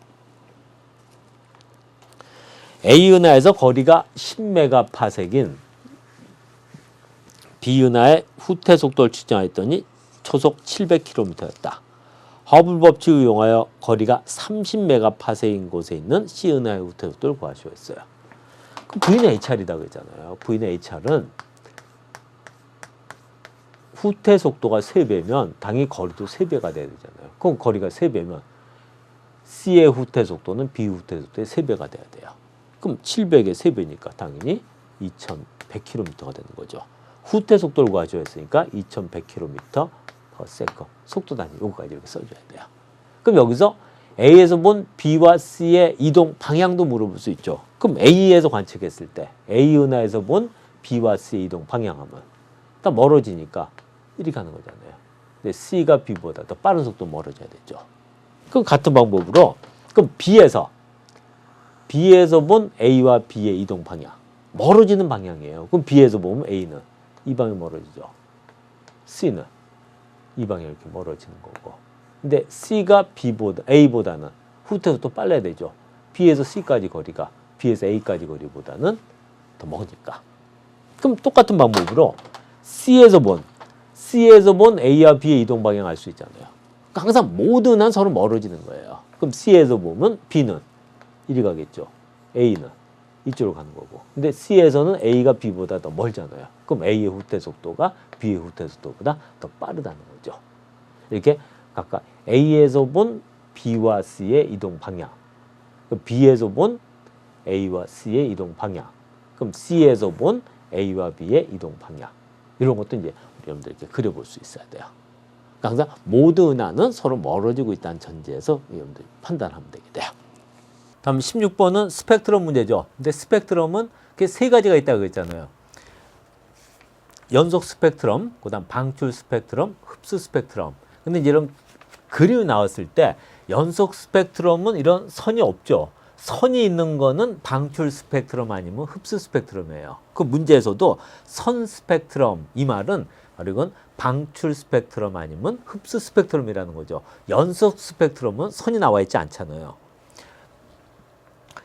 A 은하에서 거리가 10메가파섹인 B 은하의 후퇴 속도를 측정했더니 초속 700km였다. 허블 법칙을 이용하여 거리가 30메가파섹인 곳에 있는 C 은하의 후퇴 속도를 구하시오 했어요. 그럼 V는 HR이다 그랬잖아요. V는 HR은 후퇴 속도가 3배면 당연히 거리도 3배가 돼야 되잖아요. 그럼 거리가 3배면 C의 후퇴 속도는 B 후퇴 속도의 3배가 돼야 돼요. 그럼 700의 3배니까 당연히 2100km가 되는 거죠. 후퇴 속도를 구하셔야 했으니까 2100km/s. 속도 단위 요거까지 이렇게 써줘야 돼요. 그럼 여기서 A에서 본 B와 C의 이동 방향도 물어볼 수 있죠. 그럼 A에서 관측했을 때 A 은하에서 본 B와 C의 이동 방향하면 딱 멀어지니까 이리 가는 거잖아요. 근데 C가 B보다 더 빠른 속도 멀어져야 되죠. 그럼 같은 방법으로 그럼 B에서 본 A와 B의 이동 방향 멀어지는 방향이에요. 그럼 B에서 보면 A는 이 방향 멀어지죠. C는 이 방향 이렇게 멀어지는 거고. 근데 C가 A보다는 후퇴 속도 빨라야 되죠. B에서 C까지 거리가 B에서 A까지 거리보다는 더 머니까. 그럼 똑같은 방법으로 C에서 본 A와 B의 이동 방향 알 수 있잖아요. 그러니까 항상 모든 한 서로 멀어지는 거예요. 그럼 C에서 보면 B는 이리 가겠죠. A는 이쪽으로 가는 거고. 근데 C에서는 A가 B보다 더 멀잖아요. 그럼 A의 후퇴 속도가 B의 후퇴 속도보다 더 빠르다는 거죠. 이렇게 각각 A에서 본 B와 C의 이동 방향, B에서 본 A와 C의 이동 방향, 그럼 C에서 본 A와 B의 이동 방향, 이런 것도 이제 여러분들 이렇게 그려볼 수 있어야 돼요. 그러니까 항상 모든 은하는 서로 멀어지고 있다는 전제에서 여러분들이 판단하면 되게 돼요. 다음 16번은 스펙트럼 문제죠. 근데 스펙트럼은 세 가지가 있다고 그랬잖아요. 연속 스펙트럼, 그다음 방출 스펙트럼, 흡수 스펙트럼. 근데 이제 이런 그림이 나왔을 때 연속 스펙트럼은 이런 선이 없죠. 선이 있는 거는 방출 스펙트럼 아니면 흡수 스펙트럼이에요. 그 문제에서도 선 스펙트럼 이 말은 바로 이건 방출 스펙트럼 아니면 흡수 스펙트럼이라는 거죠. 연속 스펙트럼은 선이 나와 있지 않잖아요.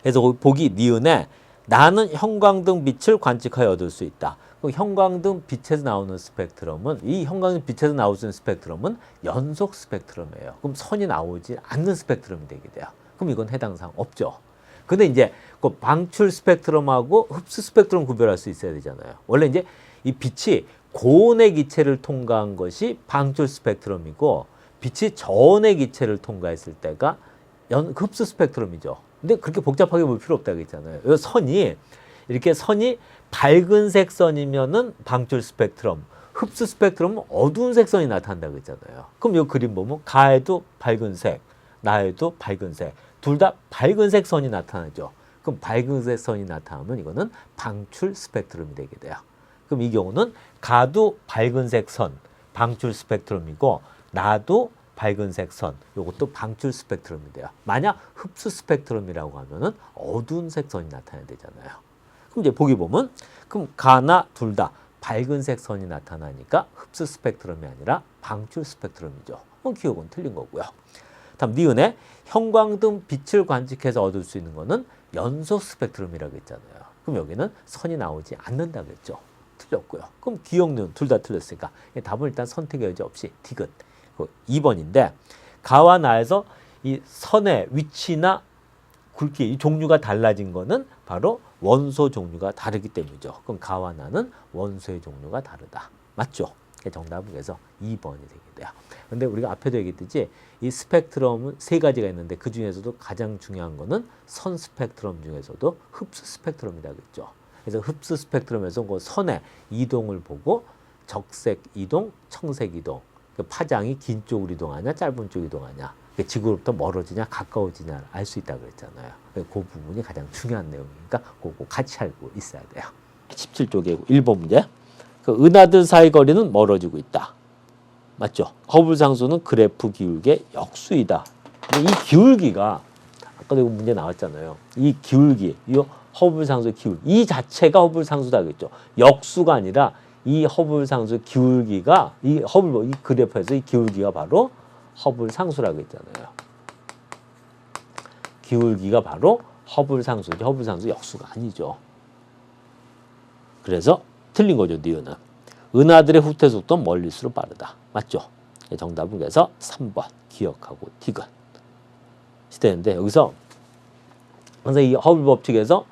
그래서 보기 니은에 나는 형광등 빛을 관측하여 얻을 수 있다. 그 형광등 빛에서 나오는 스펙트럼은 이 형광등 빛에서 나올 수 있는 스펙트럼은 연속 스펙트럼이에요. 그럼 선이 나오지 않는 스펙트럼이 되게 돼요. 그럼 이건 해당 사항 없죠. 근데 이제 그 방출 스펙트럼하고 흡수 스펙트럼 구별할 수 있어야 되잖아요. 원래 이제 이 빛이 고온의 기체를 통과한 것이 방출 스펙트럼이고 빛이 저온의 기체를 통과했을 때가 흡수 스펙트럼이죠. 근데 그렇게 복잡하게 볼 필요 없다고 했잖아요. 이 선이 이렇게 선이 밝은색 선이면은 방출 스펙트럼, 흡수 스펙트럼은 어두운색 선이 나타난다고 했잖아요. 그럼 이 그림 보면 가에도 밝은색, 나에도 밝은색, 둘 다 밝은색 선이 나타나죠. 그럼 밝은색 선이 나타나면 이거는 방출 스펙트럼이 되게 돼요. 그럼 이 경우는 가도 밝은색 선, 방출 스펙트럼이고 나도 밝은색 선, 이것도 방출 스펙트럼이 돼요. 만약 흡수 스펙트럼이라고 하면은 어두운색 선이 나타나야 되잖아요. 그럼 이제 보기 보면 그럼 가나 둘 다 밝은색 선이 나타나니까 흡수 스펙트럼이 아니라 방출 스펙트럼이죠. 그럼 기억은 틀린 거고요. 다음 니은에 형광등 빛을 관측해서 얻을 수 있는 거는 연속 스펙트럼이라고 했잖아요. 그럼 여기는 선이 나오지 않는다고 했죠. 틀렸고요. 그럼 기억, 니은 둘 다 틀렸으니까 답은 일단 선택의 여지 없이 디귿. 2번인데 가와 나에서 이 선의 위치나 굵기, 이 종류가 달라진 거는 바로 원소 종류가 다르기 때문이죠. 그럼 가와 나는 원소의 종류가 다르다. 맞죠? 정답은 그래서 2번이 되게 돼요. 근데 우리가 앞에도 얘기했듯이 이 스펙트럼은 세 가지가 있는데 그 중에서도 가장 중요한 거는 선 스펙트럼 중에서도 흡수 스펙트럼이라고 했죠. 그래서 흡수 스펙트럼에서 그 선의 이동을 보고 적색 이동, 청색 이동, 그 파장이 긴 쪽으로 이동하냐 짧은 쪽으로 이동하냐, 지구로부터 멀어지냐 가까워지냐를 알 수 있다고 그랬잖아요. 그 부분이 가장 중요한 내용이니까 그거 같이 알고 있어야 돼요. 17쪽에 1번 문제. 그 은하들 사이 거리는 멀어지고 있다. 맞죠? 허블 상수는 그래프 기울기의 역수이다. 근데 이 기울기가 아까도 이거 문제 나왔잖아요. 이 기울기, 이 허블 상수의 기울기, 이 자체가 허블 상수다겠죠. 역수가 아니라 이 허블 상수 기울기가 이 그래프에서 이 기울기가 바로 허블 상수라고 했잖아요. 기울기가 바로 허블 상수지 허블 상수 역수가 아니죠. 그래서 틀린 거죠. 니은은. 은하들의 후퇴 속도는 멀릴수록 빠르다. 맞죠? 정답은 그래서 3번 기억하고 디귿 되는데 여기서 항상 이 허블 법칙에서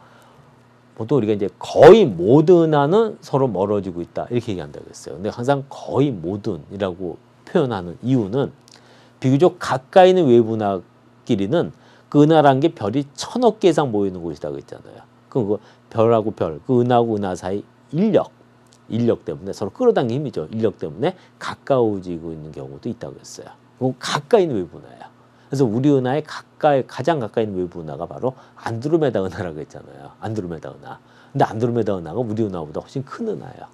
보통 우리가 이제 거의 모든 은하는 서로 멀어지고 있다 이렇게 얘기한다고 했어요. 근데 항상 거의 모든이라고 표현하는 이유는 비교적 가까이 있는 외부 은하끼리는 그 은하라는 게 별이 1000억 개 이상 모이는 곳이라고 했잖아요. 그 별하고 별, 그 은하하고 은하 사이 인력 때문에 서로 끌어당기는 힘이죠. 인력 때문에 가까워지고 있는 경우도 있다고 했어요. 그건 가까이 있는 외부 은하예요. 그래서 우리 은하의 가장 가까이 있는 외부 은하가 바로 안드로메다 은하라고 했잖아요. 안드로메다 은하. 근데 안드로메다 은하가 우리 은하보다 훨씬 큰 은하예요.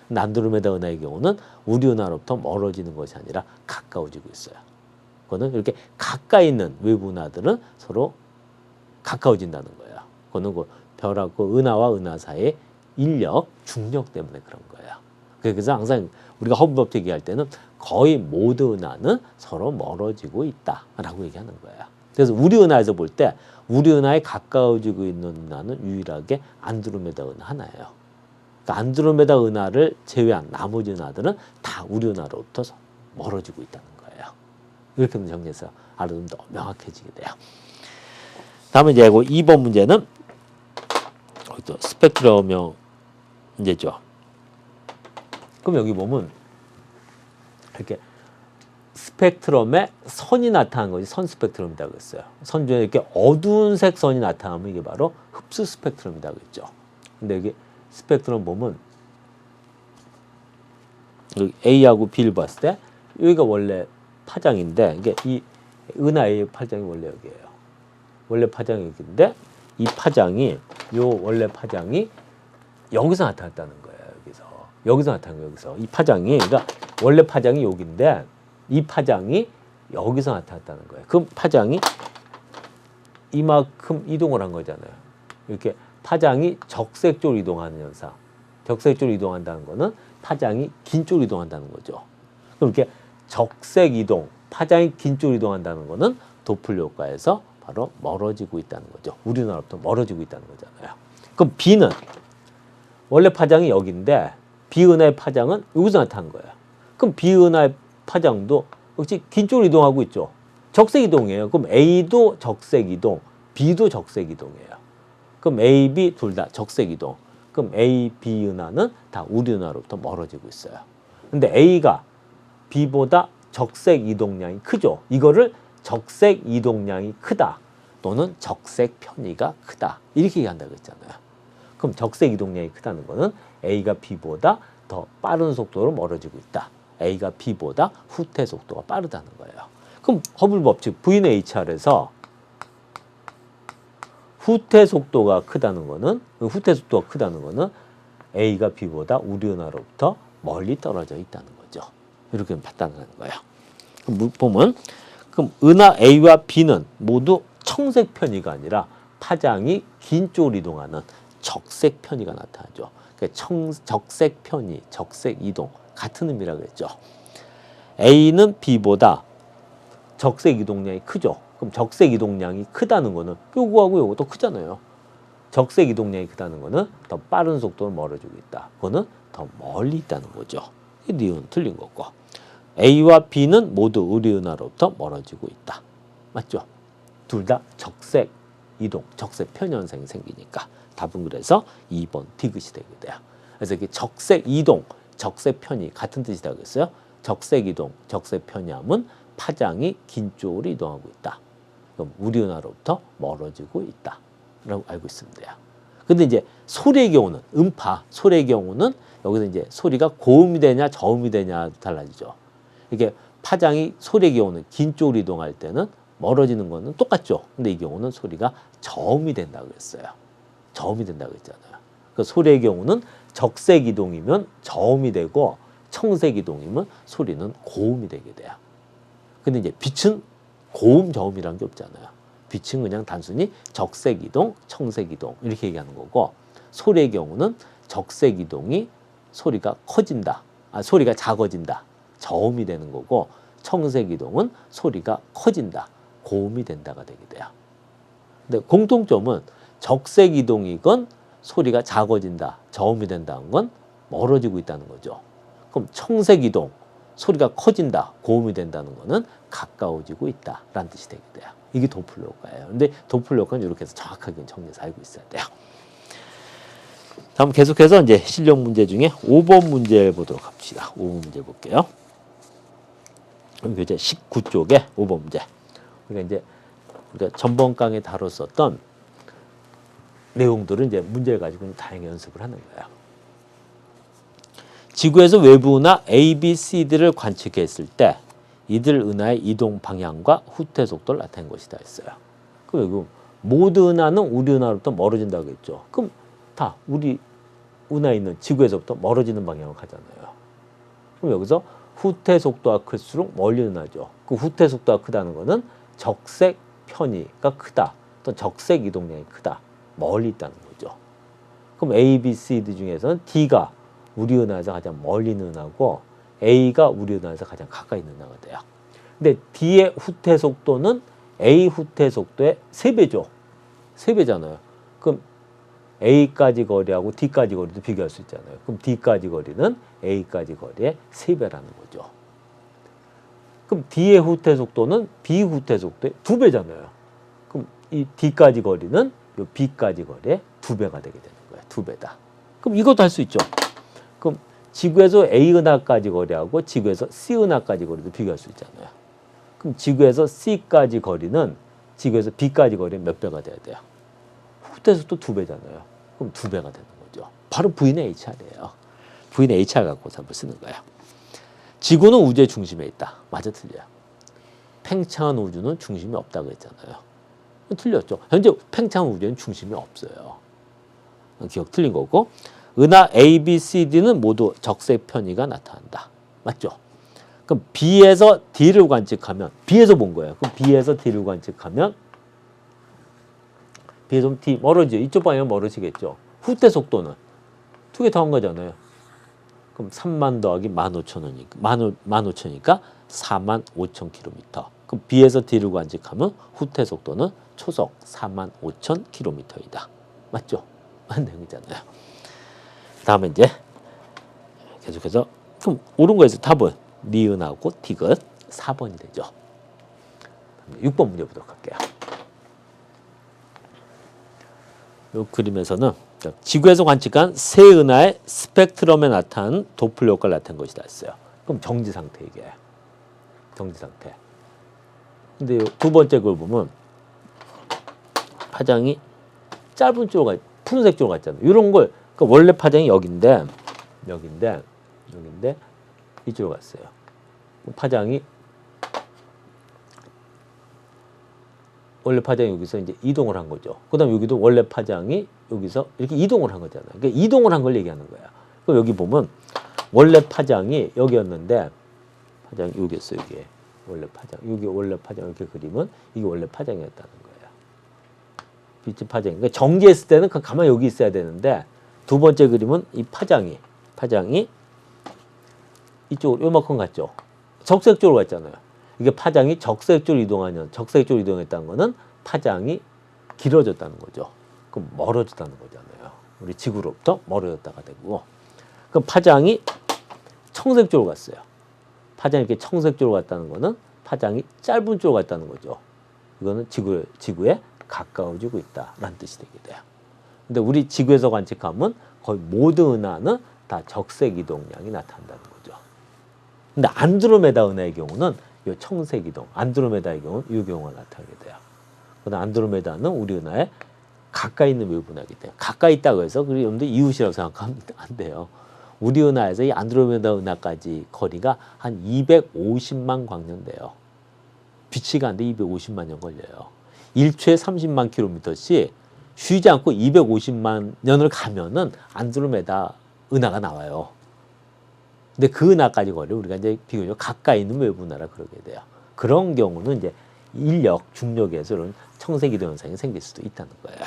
근데 안드로메다 은하의 경우는 우리 은하로부터 멀어지는 것이 아니라 가까워지고 있어요. 그거는 이렇게 가까이 있는 외부 은하들은 서로 가까워진다는 거예요. 그거는 그 별하고 은하와 은하 사이의 인력, 중력 때문에 그런 거예요. 그래서 항상 우리가 허블 법칙 얘기할 때는 거의 모든 은하는 서로 멀어지고 있다라고 얘기하는 거예요. 그래서 우리 은하에서 볼 때 우리 은하에 가까워지고 있는 은하는 유일하게 안드로메다 은하 하나예요. 그러니까 안드로메다 은하를 제외한 나머지 은하들은 다 우리 은하로부터 멀어지고 있다는 거예요. 이렇게 정리해서 알아두면 더 명확해지게 돼요. 다음에 이제 2번 문제는 또 스펙트럼형 문제죠. 그럼 여기 보면 이렇게 스펙트럼에 선이 나타난 것이 선 스펙트럼이라고 했어요. 선 중에 이렇게 어두운 색 선이 나타나면 이게 바로 흡수 스펙트럼이라고 했죠. 근데 여기 스펙트럼 보면 A하고 B를 봤을 때 여기가 원래 파장인데 이게 이 은하 A의 파장이 원래 여기예요. 원래 파장이 여기인데 이 파장이 원래 파장이 여기서 나타났다는 거예요. 여기서 나타난 거예요. 여기서 이 파장이 그러니까 원래 파장이 여기인데 이 파장이 여기서 나타났다는 거예요. 그럼 파장이 이만큼 이동을 한 거잖아요. 이렇게 파장이 적색적으로 이동하는 현상. 적색적으로 이동한다는 거는 파장이 긴 쪽으로 이동한다는 거죠. 그럼 이렇게 적색 이동, 파장이 긴 쪽으로 이동한다는 거는 도플러 효과에서 바로 멀어지고 있다는 거죠. 우리 눈으로부터 멀어지고 있다는 거잖아요. 그럼 B는 원래 파장이 여기인데 B은하의 파장은 여기서 나타난 거예요. 그럼 B은하의 파장도 역시 긴 쪽으로 이동하고 있죠. 적색 이동이에요. 그럼 A도 적색 이동, B도 적색 이동이에요. 그럼 A, B 둘 다 적색 이동. 그럼 A, B 은하는 다 우리 은하로부터 멀어지고 있어요. 근데 A가 B보다 적색 이동량이 크죠. 이거를 적색 이동량이 크다 또는 적색 편의가 크다 이렇게 얘기한다고 했잖아요. 그럼 적색 이동량이 크다는 거는 A가 B보다 더 빠른 속도로 멀어지고 있다. A가 B보다 후퇴 속도가 빠르다는 거예요. 그럼 허블 법칙 V는 HR에서 후퇴 속도가 크다는 거는 A가 B보다 우리 은하로부터 멀리 떨어져 있다는 거죠. 이렇게 판단하는 거예요. 그럼 보면 그럼 은하 A와 B는 모두 청색 편의가 아니라 파장이 긴 쪽으로 이동하는 적색 편의가 나타나죠. 그러니까 적색 편의, 적색 이동 같은 의미라고 했죠. A는 B보다 적색 이동량이 크죠. 그럼 적색 이동량이 크다는 거는 요거하고 요것도 크잖아요. 적색 이동량이 크다는 거는 더 빠른 속도로 멀어지고 있다. 그거는 더 멀리 있다는 거죠. 이 니은 틀린 거고. A와 B는 모두 우리 은하로부터 멀어지고 있다. 맞죠? 둘 다 적색 이동, 적색 편현상이 생기니까 답은 그래서 2번 디귿이 되게 돼요. 그래서 이게 적색 이동, 적색 편이 같은 뜻이라고 했어요. 적색 이동, 적색 편이함은 파장이 긴 쪽으로 이동하고 있다. 그럼 우리 은하로부터 멀어지고 있다. 라고 알고 있으면 돼요. 근데 이제 소리의 경우는, 음파, 소리의 경우는 여기서 이제 소리가 고음이 되냐, 저음이 되냐 달라지죠. 이게 파장이 소리의 경우는 긴 쪽으로 이동할 때는 멀어지는 거는 똑같죠. 근데 이 경우는 소리가 저음이 된다고 했어요. 저음이 된다고 했잖아요. 그 소리의 경우는 적색 이동이면 저음이 되고 청색 이동이면 소리는 고음이 되게 돼요. 근데 이제 빛은 고음, 저음이라는 게 없잖아요. 빛은 그냥 단순히 적색 이동, 청색 이동 이렇게 얘기하는 거고 소리의 경우는 적색 이동이 소리가 커진다, 소리가 작아진다, 저음이 되는 거고 청색 이동은 소리가 커진다, 고음이 된다가 되게 돼요. 근데 공통점은 적색 이동이건 소리가 작아진다, 저음이 된다는 건 멀어지고 있다는 거죠. 그럼 청색 이동, 소리가 커진다, 고음이 된다는 거는 가까워지고 있다라는 뜻이 되게 돼요. 이게 도플러 효과예요. 근데 도플러 효과는 이렇게 해서 정확하게 정리해서 알고 있어야 돼요. 다음 계속해서 이제 실력 문제 중에 5번 문제 보도록 합시다. 5번 문제 볼게요. 이제 19쪽에 5번 문제. 우리가 이제 전번 강에 다뤘었던 내용들은 이제 문제를 가지고 다양히 연습을 하는 거예요. 지구에서 외부 은하 A, B, C, D를 관측했을 때 이들 은하의 이동 방향과 후퇴 속도를 나타낸 것이다 했어요. 그럼 여기 모든 은하는 우리 은하로부터 멀어진다고 했죠. 그럼 다 우리 은하에 있는 지구에서부터 멀어지는 방향으로 가잖아요. 그럼 여기서 후퇴 속도가 클수록 멀리 은하죠. 그 후퇴 속도가 크다는 거는 적색 편의가 크다, 또 적색 이동량이 크다, 멀리 있다는 거죠. 그럼 A, B, C, D 중에서는 D가 우리 은하에서 가장 멀리 있는 은하고 A가 우리 은하에서 가장 가까이 있는 은하가 돼요. 근데 D의 후퇴 속도는 A 후퇴 속도의 3배죠. 3배잖아요. 그럼 A까지 거리하고 D까지 거리도 비교할 수 있잖아요. 그럼 D까지 거리는 A까지 거리의 3배라는 거죠. 그럼 D의 후퇴 속도는 B 후퇴 속도의 2배잖아요. 그럼 이 D까지 거리는 이 B까지 거리의 2배가 되게 되는 거예요. 2배다. 그럼 이것도 할 수 있죠. 그럼 지구에서 A 은하까지 거리하고 지구에서 C 은하까지 거리도 비교할 수 있잖아요. 그럼 지구에서 C까지 거리는 지구에서 B까지 거리는 몇 배가 돼야 돼요? 후퇴 속도 2배잖아요. 그럼 2배가 되는 거죠. 바로 V는 HR이에요. V는 HR 갖고서 한번 쓰는 거예요. 지구는 우주의 중심에 있다. 맞아, 틀려요. 팽창한 우주는 중심이 없다고 했잖아요. 틀렸죠. 현재 팽창한 우주에는 중심이 없어요. 기억 틀린 거고. 은하 A, B, C, D는 모두 적색 편의가 나타난다. 맞죠? 그럼 B에서 D를 관측하면, B에서 본 거예요. 그럼 B에서 D를 관측하면 B에서 D 멀어지죠. 이쪽 방향은 멀어지겠죠. 후퇴 속도는 두 개 더한 거잖아요. 그럼 3만 더하기 15,000원이니까 15,000이니까 45,000km. 그럼 B에서 D를 관측하면 후퇴 속도는 초속 45,000km이다. 맞죠? 맞는 얘기잖아요. 다음에 이제 계속해서 그럼 옳은 거에서 답은 니은하고 디귿 4번이 되죠. 6번 문제 보도록 할게요. 이 그림에서는 지구에서 관측한 새 은하의 스펙트럼에 나타난 도플러 효과를 나타낸 것이다 했어요. 그럼 정지 상태 이게. 정지 상태. 근데 두 번째 걸 보면 파장이 짧은 쪽으로 푸른색 쪽으로 갔잖아요. 이런 걸 그러니까 원래 파장이 여기인데 이쪽으로 갔어요. 파장이 원래 파장이 여기서 이제 이동을 한 거죠. 그다음 여기도 원래 파장이 여기서 이렇게 이동을 한 거잖아요. 그러니까 이동을 한 걸 얘기하는 거야. 그럼 여기 보면 원래 파장이 여기였는데 파장이 여기였어요. 이게 원래 파장. 여기 원래 파장 이렇게 그리면 이게 원래 파장이었다는 거예요. 빛의 파장. 그러니까 정지했을 때는 가만히 여기 있어야 되는데 두 번째 그림은 이 파장이 이쪽으로 요만큼 갔죠. 적색쪽으로 갔잖아요. 이게 파장이 적색쪽으로 이동했다는 거는 파장이 길어졌다는 거죠. 그럼 멀어졌다는 거잖아요. 우리 지구로부터 멀어졌다가 되고. 그럼 파장이 청색쪽으로 갔어요. 파장이 이렇게 청색쪽으로 갔다는 거는 파장이 짧은 쪽으로 갔다는 거죠. 이거는 지구에 가까워지고 있다라는 뜻이 되게 돼요. 근데 우리 지구에서 관측하면 거의 모든 은하는 다 적색 이동량이 나타난다는 거죠. 근데 안드로메다 은하의 경우는 이 청색 이동, 안드로메다의 경우는 이 경우가 나타나게 돼요. 그다음 안드로메다는 우리 은하에 가까이 있는 외부 은하이기 때문에 가까이 있다고 해서 그게 여러분들 이웃이라고 생각하면 안 돼요. 우리 은하에서 이 안드로메다 은하까지 거리가 한 250만 광년 돼요. 빛이 가는데 250만 년 걸려요. 1초에 30만 킬로미터씩 쉬지 않고 250만 년을 가면은 안드로메다 은하가 나와요. 근데 그 은하까지 거리 우리가 이제 비교적 가까이 있는 외부 은하라 그러게 돼요. 그런 경우는 이제 인력, 중력에서 이런 청색 이동 현상이 생길 수도 있다는 거예요.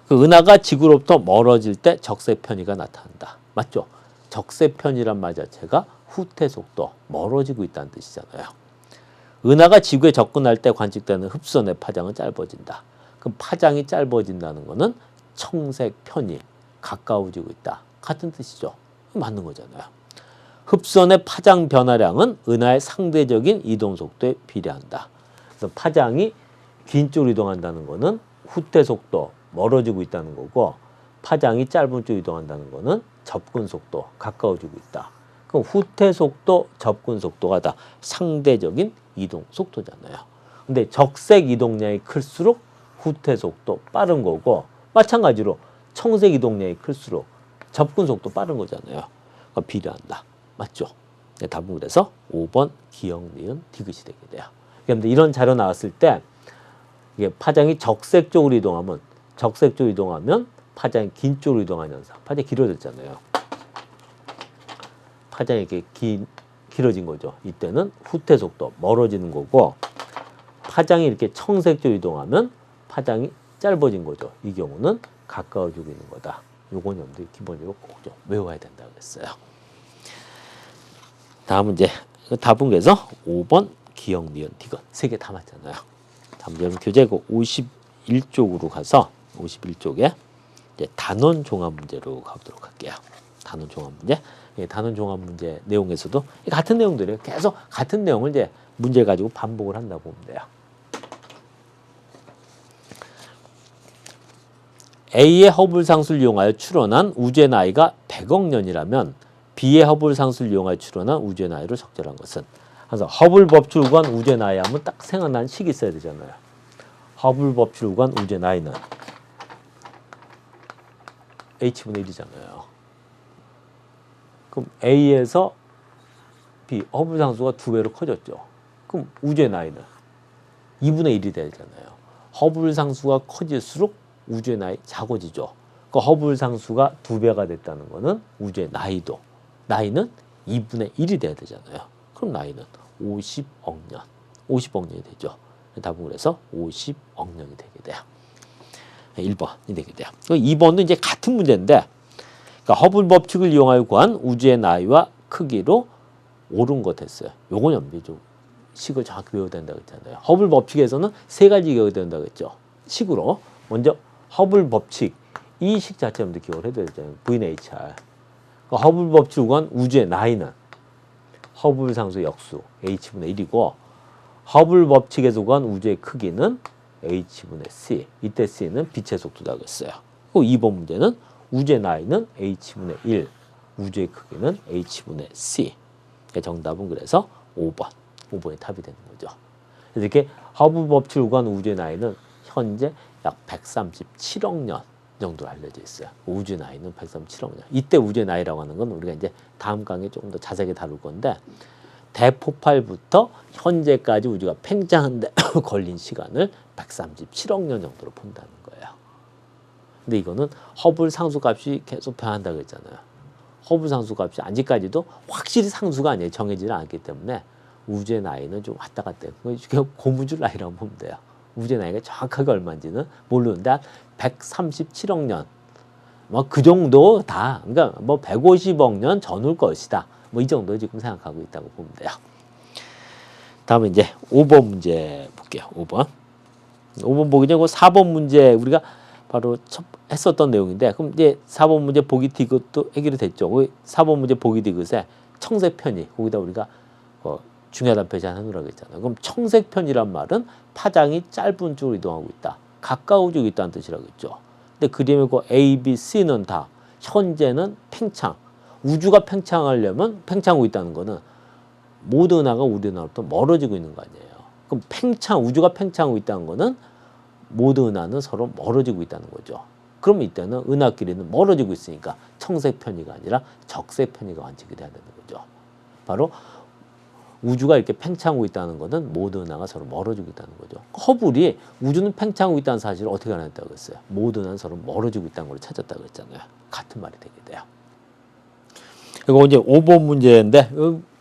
그 은하가 지구로부터 멀어질 때 적색 편의가 나타난다. 맞죠? 적색 편이란 말 자체가 후퇴 속도, 멀어지고 있다는 뜻이잖아요. 은하가 지구에 접근할 때 관측되는 흡선의 파장은 짧아진다. 그럼 파장이 짧아진다는 거는 청색 편이 가까워지고 있다. 같은 뜻이죠. 맞는 거잖아요. 흡선의 파장 변화량은 은하의 상대적인 이동 속도에 비례한다. 그래서 파장이 긴 쪽으로 이동한다는 거는 후퇴 속도, 멀어지고 있다는 거고 파장이 짧은 쪽으로 이동한다는 거는 접근 속도, 가까워지고 있다. 그럼 후퇴 속도, 접근 속도가 다 상대적인 이동 속도잖아요. 근데 적색 이동량이 클수록 후퇴 속도 빠른 거고 마찬가지로 청색 이동량이 클수록 접근 속도 빠른 거잖아요. 그러니까 비례한다. 맞죠? 네, 답은 그래서 5번 기역, 니은, 디귿이 되게 돼요. 그런데 이런 자료 나왔을 때 이게 파장이 적색 쪽으로 이동하면 파장이 긴 쪽으로 이동하는 현상. 파장이 길어졌잖아요. 파장이 이렇게 길어진 거죠. 이때는 후퇴 속도, 멀어지는 거고 파장이 이렇게 청색 쪽으로 이동하면 파장이 짧아진 거죠. 이 경우는 가까워지고 있는 거다. 요건 여러분들이 기본적으로 꼭 좀 외워야 된다고 그랬어요. 다음은 이제 답은 그래서 5번 기역, 니은, 디귿 3개 다 맞잖아요. 다음 여러분 교재 51쪽으로 가서 51쪽에 이제 단원 종합 문제로 가보도록 할게요. 단원 종합 문제. 단원 종합 문제 내용에서도 같은 내용들이에요. 계속 같은 내용을 이제 문제 가지고 반복을 한다고 보면 돼요. A의 허블 상수를 이용하여 추론한 우주의 나이가 100억 년이라면 B의 허블 상수를 이용하여 추론한 우주의 나이로 적절한 것은? 그래서 허블 법칙을 구한 우주의 나이 하면 딱 생각나는 식이 있어야 되잖아요. 허블 법칙을 구한 우주의 나이는 H분의 1이잖아요. 그럼 A에서 B, 허블 상수가 2배로 커졌죠. 그럼 우주의 나이는 2분의 1이 되잖아요. 허블 상수가 커질수록 우주의 나이 작아지죠. 그 허블 상수가 2배가 됐다는 거는 우주의 나이는 2분의 1이 돼야 되잖아요. 그럼 나이는 50억 년, 50억 년이 되죠. 답은 그래서 50억 년이 되게 돼요. 1번이 되게 돼요. 2번도 이제 같은 문제인데, 그러니까 허블 법칙을 이용하여 구한 우주의 나이와 크기로 옳은 것 했어요. 요건 연비죠. 식을 정확히 외워야 된다고 했잖아요. 허블 법칙에서는 세 가지 기억이 된다고 했죠. 식으로. 먼저 허블 법칙. 이 식 자체 여러분들 기억을 해둬야 되잖아요. VNHR. 그러니까 허블 법칙을 구한 우주의 나이는 허블 상수 역수 H분의 1이고, 허블 법칙에서 구한 우주의 크기는 H분의 C. 이때 C는 빛의 속도라고 했어요. 그리고 2번 문제는 우주의 나이는 H분의 1. 우주의 크기는 H분의 C. 정답은 그래서 5번. 5번이 답이 되는 거죠. 그래서 이렇게 허블 법칙을 구한 우주의 나이는 현재 약 137억 년 정도로 알려져 있어요. 우주의 나이는 137억 년. 이때 우주의 나이라고 하는 건 우리가 이제 다음 강의에 조금 더 자세하게 다룰 건데, 대폭발부터 현재까지 우주가 팽창하는데 걸린 시간을 137억 년 정도로 본다는 거예요. 근데 이거는 허블 상수값이 계속 변한다고 했잖아요. 허블 상수값이 아직까지도 확실히 상수가 아니에요. 정해지지 않기 때문에 우주의 나이는 좀 왔다 갔다 해요. 고무줄 나이라고 보면 돼요. 우주의 나이가 정확하게 얼마인지는 모르는데 한 137억 년, 뭐 그 정도 다, 그러니까 뭐 150억 년 전후일 것이다. 뭐 이 정도 지금 생각하고 있다고 보면 돼요. 다음에 이제 5번 문제 볼게요. 5번 보기 전에 4번 문제 우리가 바로 했었던 내용인데, 그럼 이제 4번 문제 보기 디귿도 해결이 됐죠. 4번 문제 보기 디귿에 청색 편이, 거기다 우리가 중요하다는 표시 하나 넣으라고 했잖아요. 그럼 청색 편이란 말은 파장이 짧은 쪽으로 이동하고 있다. 가까운 쪽에 있다는 뜻이라고 했죠. 근데 그림의 그 A, B, C는 다 현재는 팽창. 우주가 팽창하려면 팽창하고 있다는 거는 모든 은하가 우리 은하로부터 멀어지고 있는 거 아니에요. 그럼 우주가 팽창하고 있다는 거는 모든 은하는 서로 멀어지고 있다는 거죠. 그럼 이때는 은하끼리는 멀어지고 있으니까 청색 편이가 아니라 적색 편이가 관측이 돼야 되는 거죠. 바로 우주가 이렇게 팽창하고 있다는 것은 모든 은하가 서로 멀어지고 있다는 거죠. 허블이 우주는 팽창하고 있다는 사실을 어떻게 알아냈다고 했어요? 모든 은하는 서로 멀어지고 있다는 걸 찾았다고 했잖아요. 같은 말이 되게 돼요. 이거 이제 5번 문제인데,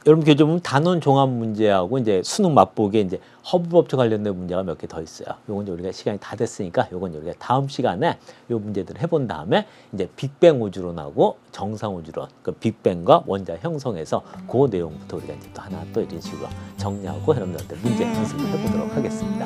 여러분 교재 보면 단원 종합 문제하고 이제 수능 맛보기에 이제 허블 법칙 관련된 문제가 몇 개 더 있어요. 요건 이제 우리가 시간이 다 됐으니까 요건 우리가 다음 시간에 요 문제들을 해본 다음에 이제 빅뱅 우주론하고 정상 우주론, 그 빅뱅과 원자 형성에서 그 내용부터 우리가 이제 또 하나 또 이런 식으로 정리하고 여러분들한테 문제 연습을 해보도록 하겠습니다.